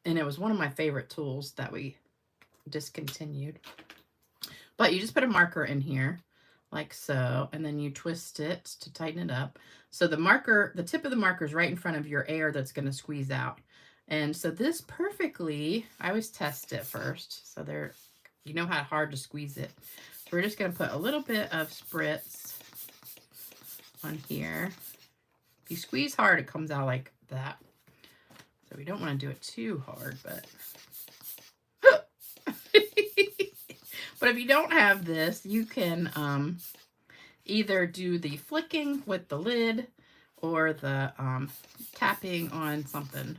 and it was one of my favorite tools that we discontinued. But you just put a marker in here, like so, and then you twist it to tighten it up. So the marker, the tip of the marker is right in front of your air that's going to squeeze out. And so this perfectly, I always test it first. So there, you know how hard to squeeze it. So we're just going to put a little bit of spritz on here. If you squeeze hard, it comes out like that. So we don't want to do it too hard, but... But if you don't have this, you can either do the flicking with the lid or the tapping on something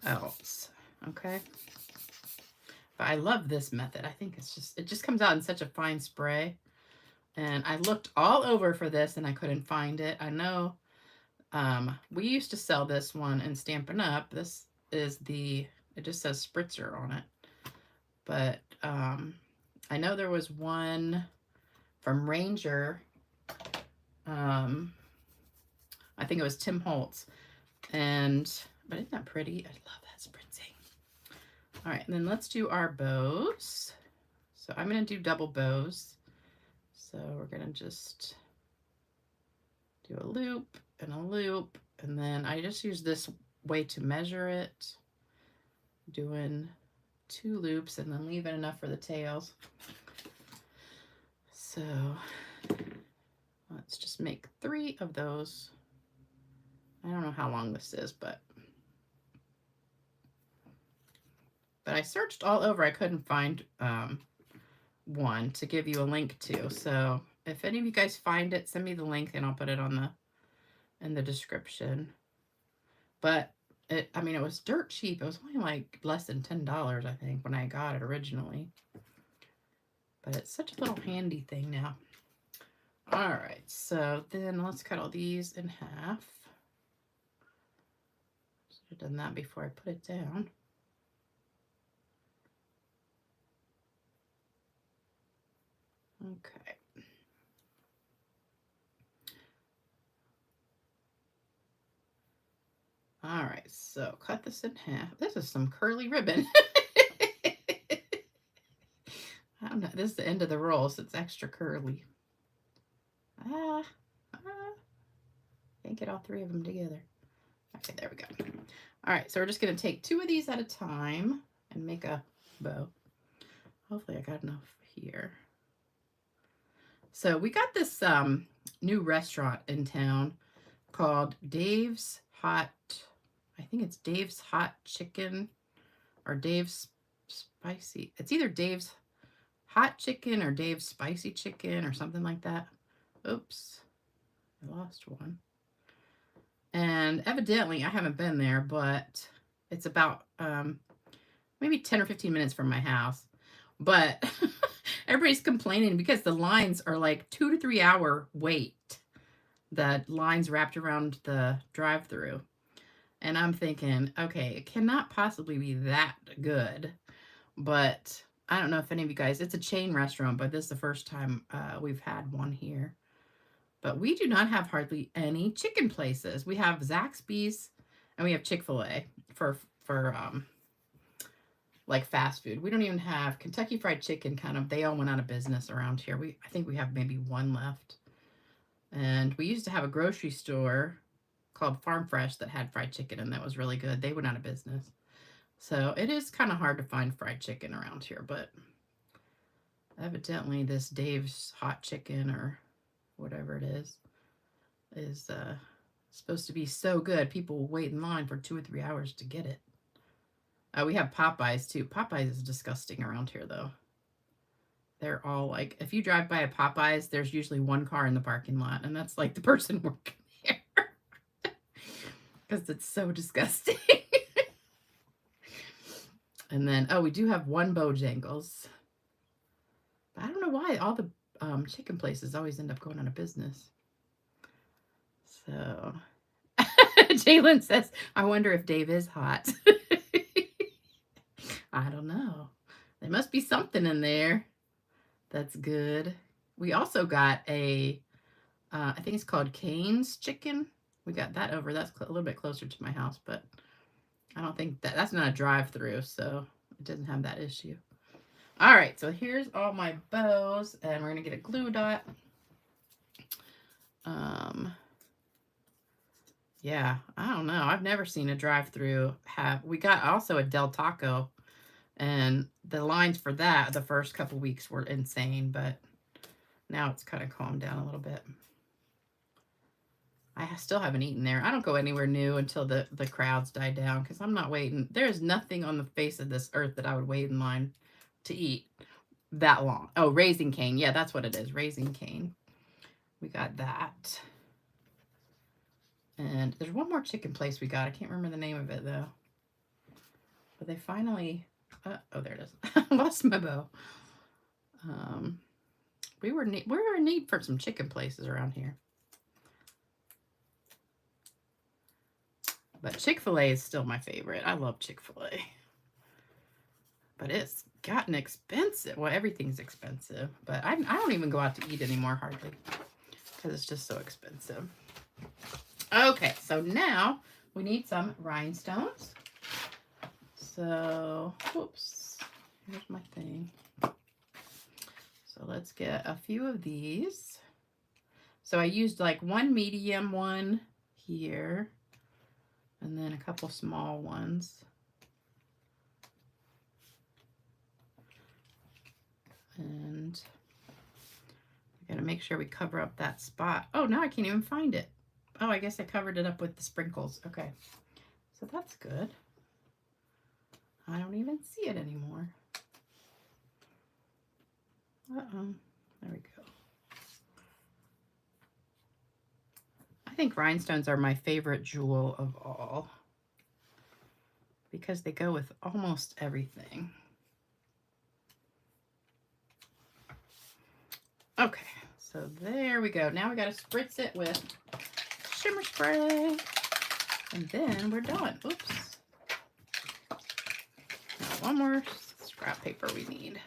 else, okay? But I love this method. I think it just comes out in such a fine spray. And I looked all over for this and I couldn't find it. I know we used to sell this one in Stampin' Up. This is it just says Spritzer on it. But I know there was one from Ranger. I think it was Tim Holtz. But isn't that pretty? I love that spritzing. All right, and then let's do our bows. So I'm going to do double bows. So we're going to just do a loop, and then I just use this way to measure it, doing 2 loops and then leaving enough for the tails. So let's just make 3 of those. I don't know how long this is, but I searched all over. I couldn't find one to give you a link to. So if any of you guys find it, send me the link and I'll put it on in the description. But it was dirt cheap. It was only like less than $10, I think, when I got it originally. But it's such a little handy thing now. All right, so then let's cut all these in half. Should have done that before I put it down. Okay. All right, so cut this in half. This is some curly ribbon. I don't know. This is the end of the roll, so it's extra curly. Can't get all 3 of them together. Okay, there we go. All right, so we're just going to take 2 of these at a time and make a bow. Hopefully I got enough here. So we got this new restaurant in town called Dave's Hot, I think it's Dave's Hot Chicken or Dave's Spicy. It's either Dave's Hot Chicken or Dave's Spicy Chicken or something like that. Oops, I lost one. And evidently I haven't been there, but it's about maybe 10 or 15 minutes from my house. But everybody's complaining because the lines are like 2 to 3 hour wait. The lines wrapped around the drive-through. And I'm thinking, okay, it cannot possibly be that good. But I don't know if any of you guys, it's a chain restaurant, but this is the first time we've had one here. But we do not have hardly any chicken places. We have Zaxby's and we have Chick-fil-A for like fast food. We don't even have Kentucky Fried Chicken. They all went out of business around here. I think we have maybe one left. And we used to have a grocery store called Farm Fresh that had fried chicken, and that was really good. They went out of business. So it is kind of hard to find fried chicken around here, but evidently this Dave's Hot Chicken or whatever it is supposed to be so good. People will wait in line for 2 or 3 hours to get it. We have Popeyes too. Popeyes is disgusting around here though. They're all like, if you drive by a Popeyes, there's usually one car in the parking lot, and that's like the person working there. Because it's so disgusting. And then, we do have one Bojangles. But I don't know why all the chicken places always end up going out of business. So, Jalen says, I wonder if Dave is hot. I don't know. There must be something in there that's good. We also got I think it's called Cane's Chicken. We got that over. That's a little bit closer to my house, but I don't think that's not a drive-through, so it doesn't have that issue. All right, so here's all my bows, and we're going to get a glue dot. Yeah, I don't know. I've never seen a drive-through have. We got also a Del Taco, and the lines for that the first couple weeks were insane, but now it's kind of calmed down a little bit. I still haven't eaten there. I don't go anywhere new until the crowds die down because I'm not waiting. There's nothing on the face of this earth that I would wait in line to eat that long. Oh, Raising Cane. Yeah, that's what it is. Raising Cane. We got that. And there's one more chicken place we got. I can't remember the name of it, though. But they finally Oh, there it is. I lost my bow. We were in need for some chicken places around here. But Chick-fil-A is still my favorite. I love Chick-fil-A. But it's gotten expensive. Well, everything's expensive. But I don't even go out to eat anymore, hardly. Because it's just so expensive. Okay, so now we need some rhinestones. So, whoops. Here's my thing. So let's get a few of these. So I used like one medium one here. And then a couple small ones. And we gotta make sure we cover up that spot. Oh, now I can't even find it. Oh, I guess I covered it up with the sprinkles. Okay, so that's good. I don't even see it anymore. Uh-oh, there we go. I think rhinestones are my favorite jewel of all because they go with almost everything. Okay, so there we go. Now we got to spritz it with shimmer spray, and then we're done. Oops. Now one more scrap paper we need.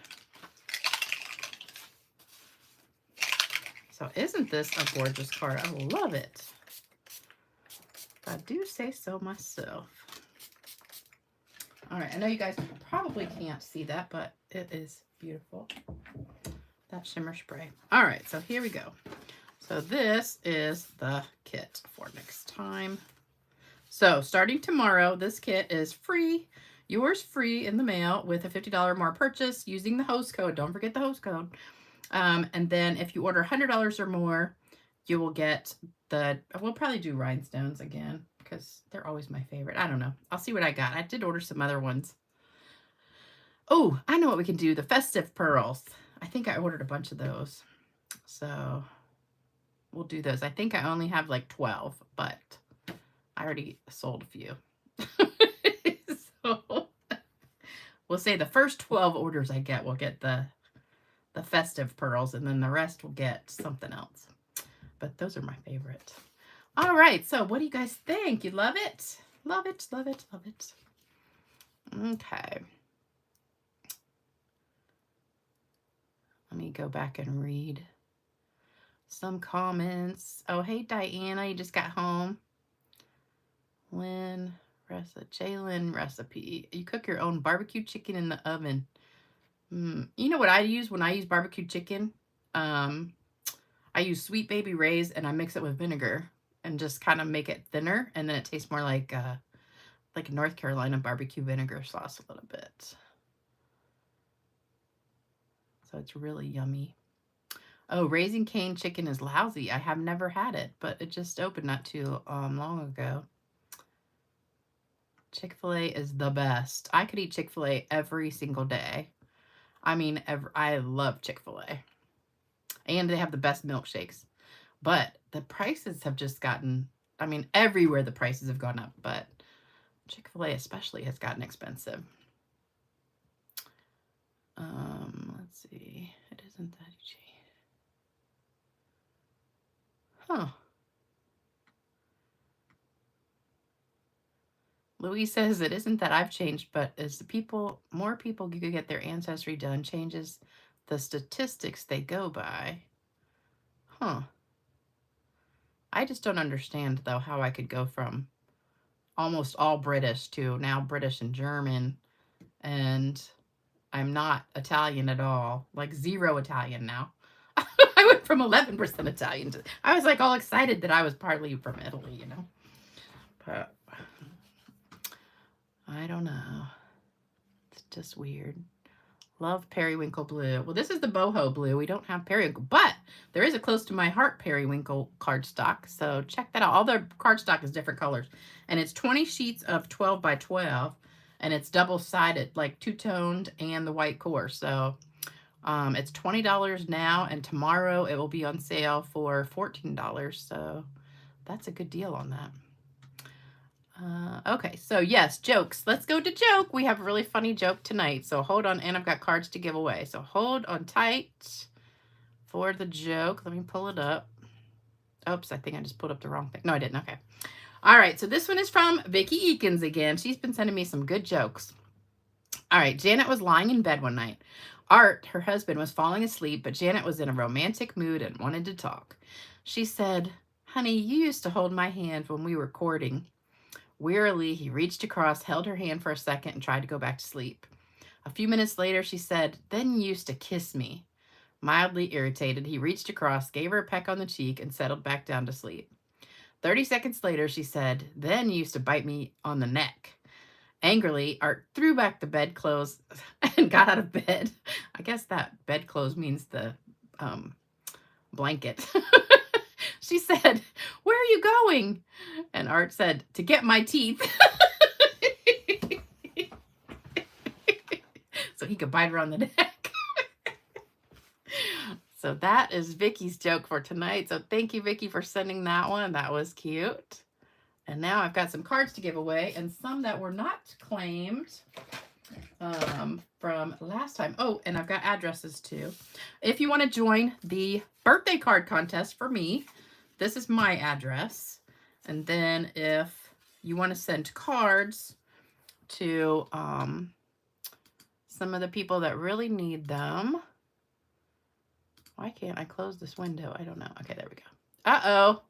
So isn't this a gorgeous card? I love it. I do say so myself. All right, I know you guys probably can't see that, but it is beautiful. That shimmer spray. All right, so here we go. So this is the kit for next time. So starting tomorrow, this kit is free. Yours free in the mail with a $50 or more purchase using the host code. Don't forget the host code. And then if you order $100 or more, you will get we'll probably do rhinestones again because they're always my favorite. I don't know. I'll see what I got. I did order some other ones. Oh, I know what we can do. The festive pearls. I think I ordered a bunch of those. So we'll do those. I think I only have like 12, but I already sold a few. So we'll say the first 12 orders I get will get the festive pearls, and then the rest will get something else. But those are my favorite. All right, so what do you guys think? You love it? Love it, love it, love it. Okay. Let me go back and read some comments. Oh, hey, Diana, you just got home. Jalen recipe. You cook your own barbecue chicken in the oven. You know what I use when I use barbecue chicken? I use Sweet Baby Ray's and I mix it with vinegar and just kind of make it thinner, and then it tastes more like North Carolina barbecue vinegar sauce a little bit. So it's really yummy. Oh, Raising Cane chicken is lousy. I have never had it, but it just opened not too long ago. Chick-fil-A is the best. I could eat Chick-fil-A every single day. I mean, I love Chick-fil-A. And they have the best milkshakes. But the prices have just gotten, I mean, everywhere the prices have gone up, but Chick-fil-A especially has gotten expensive. Let's see. It isn't that cheap. Huh. Louise says it isn't that I've changed, but as more people could get their ancestry done changes the statistics they go by. Huh. I just don't understand, though, how I could go from almost all British to now British and German, and I'm not Italian at all, like 0 Italian now. I went from 11% Italian to, I was like all excited that I was partly from Italy, you know. But I don't know. It's just weird. Love periwinkle blue. Well, this is the boho blue. We don't have periwinkle, but there is a close to my heart periwinkle cardstock. So check that out. All the cardstock is different colors. And it's 20 sheets of 12 by 12. And it's double-sided, like two-toned and the white core. So it's $20 now. And tomorrow it will be on sale for $14. So that's a good deal on that. Okay, so yes, jokes. Let's go to joke. We have a really funny joke tonight. So hold on, and I've got cards to give away. So hold on tight for the joke. Let me pull it up. Oops, I think I just pulled up the wrong thing. No, I didn't. Okay. All right, so this one is from Vicky Eakins again. She's been sending me some good jokes. All right, Janet was lying in bed one night. Art, her husband, was falling asleep, but Janet was in a romantic mood and wanted to talk. She said, "Honey, you used to hold my hand when we were courting." Wearily, he reached across, held her hand for a second, and tried to go back to sleep. A few minutes later, she said, "Then you used to kiss me." Mildly irritated, he reached across, gave her a peck on the cheek, and settled back down to sleep. 30 seconds later, she said, "Then you used to bite me on the neck." Angrily, Art threw back the bedclothes and got out of bed. I guess that bedclothes means the blanket. She said, "Where are you going?" And Art said, "To get my teeth." So he could bite her on the neck. So that is Vicky's joke for tonight. So thank you, Vicky, for sending that one. That was cute. And now I've got some cards to give away and some that were not claimed from last time. Oh, and I've got addresses too. If you want to join the birthday card contest for me, this is my address. And then if you want to send cards to some of the people that really need them. Why can't I close this window? I don't know. Okay, there we go. Uh-oh.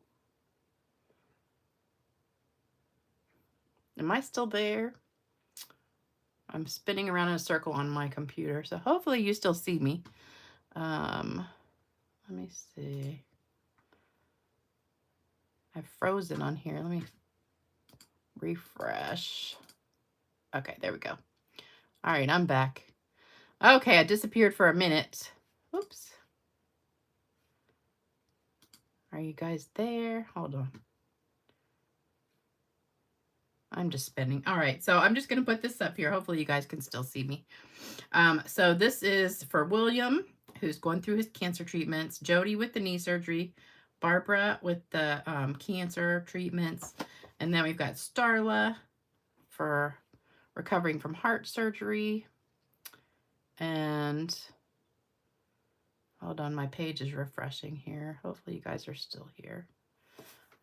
Am I still there? I'm spinning around in a circle on my computer, so hopefully you still see me. Let me see. I've frozen on here. Let me refresh. Okay, there we go. All right, I'm back. Okay, I disappeared for a minute. Oops. Are you guys there? Hold on. I'm just spinning. All right, so I'm just going to put this up here. Hopefully you guys can still see me. So this is for William, who's going through his cancer treatments, Jody with the knee surgery, Barbara with the cancer treatments, and then we've got Starla for recovering from heart surgery. And hold on, my page is refreshing here. Hopefully you guys are still here.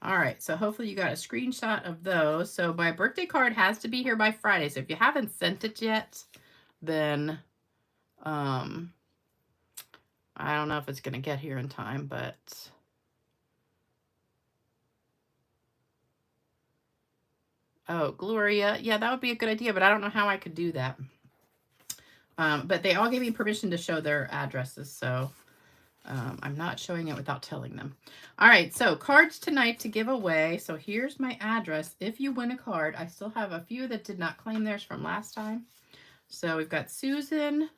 All right, so hopefully you got a screenshot of those. So my birthday card has to be here by Friday. So if you haven't sent it yet, then I don't know if it's going to get here in time, but oh, Gloria. Yeah, that would be a good idea, but I don't know how I could do that. But they all gave me permission to show their addresses, so I'm not showing it without telling them. All right, so cards tonight to give away. So here's my address. If you win a card, I still have a few that did not claim theirs from last time. So we've got Susan,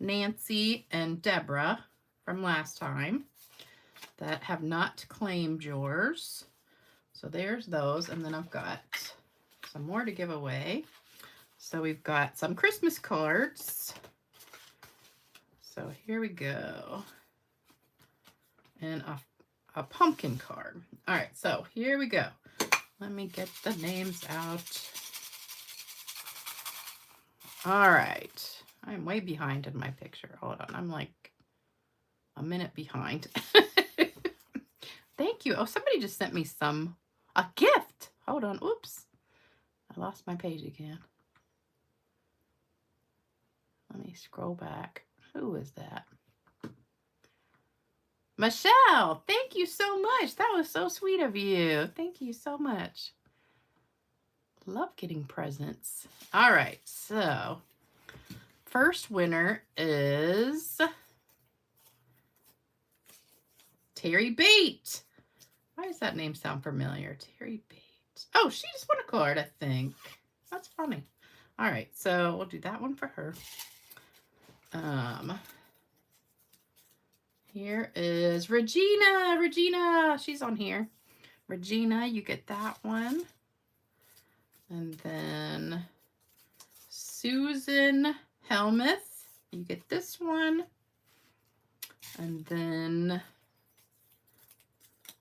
Nancy, and Deborah from last time that have not claimed yours. So there's those. And then I've got some more to give away. So we've got some Christmas cards. So here we go. And a pumpkin card. All right, so here we go. Let me get the names out. All right. I'm way behind in my picture. Hold on. I'm like a minute behind. Thank you. Oh, somebody just sent me a gift. Hold on. Oops. I lost my page again. Let me scroll back. Who is that? Michelle, thank you so much. That was so sweet of you. Thank you so much. Love getting presents. All right, so first winner is Terry Bate. Why does that name sound familiar? Terry Bate. Oh, she just won a card, I think. That's funny. All right, so we'll do that one for her. Here is Regina. Regina, she's on here. Regina, you get that one. And then Susan Helmuth, you get this one. And then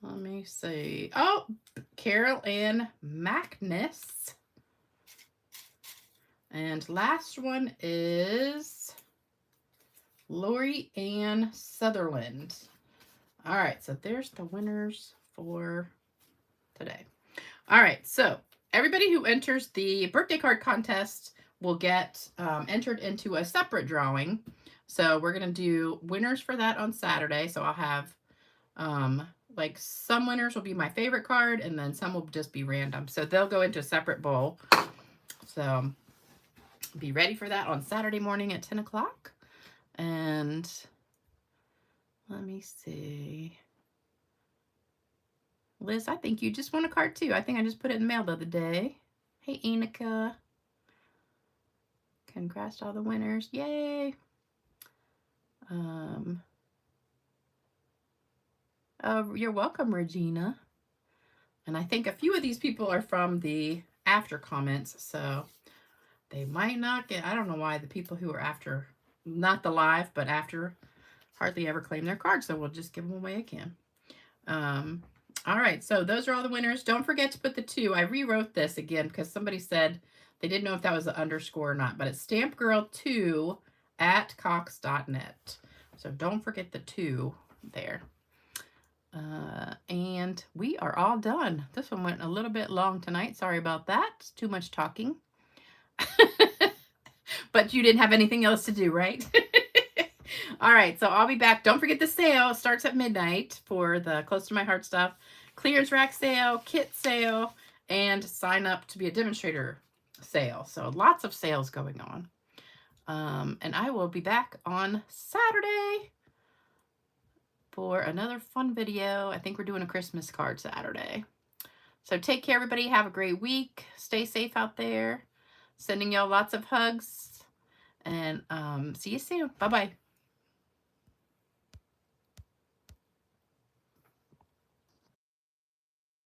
Let me see. Oh, Carol Ann Mackness. And last one is Lori Ann Sutherland. All right, so there's the winners for today. All right, so everybody who enters the birthday card contest will get entered into a separate drawing. So we're going to do winners for that on Saturday. So I'll have like some winners will be my favorite card, and then some will just be random. So they'll go into a separate bowl. So be ready for that on Saturday morning at 10 o'clock. And let me see. Liz, I think you just won a card too. I think I just put it in the mail the other day. Hey, Anika. Congrats to all the winners. Yay. Oh, you're welcome, Regina. And I think a few of these people are from the after comments, so they might not get, I don't know why the people who are after, not the live, but after, hardly ever claim their cards, so we'll just give them away again. All right, so those are all the winners. Don't forget to put the 2. I rewrote this again because somebody said they didn't know if that was an underscore or not, but it's stampgirl2@cox.net. So don't forget the 2 there. And we are all done. This one went a little bit long tonight. Sorry about that. It's too much talking. But you didn't have anything else to do, right? All right, so I'll be back. Don't forget the sale. It starts at midnight for the Close to My Heart stuff. Clearance rack sale, kit sale, and sign up to be a demonstrator sale. So lots of sales going on. And I will be back on Saturday for another fun video. I think we're doing a Christmas card Saturday. So take care, everybody. Have a great week. Stay safe out there. Sending y'all lots of hugs. And see you soon. Bye-bye.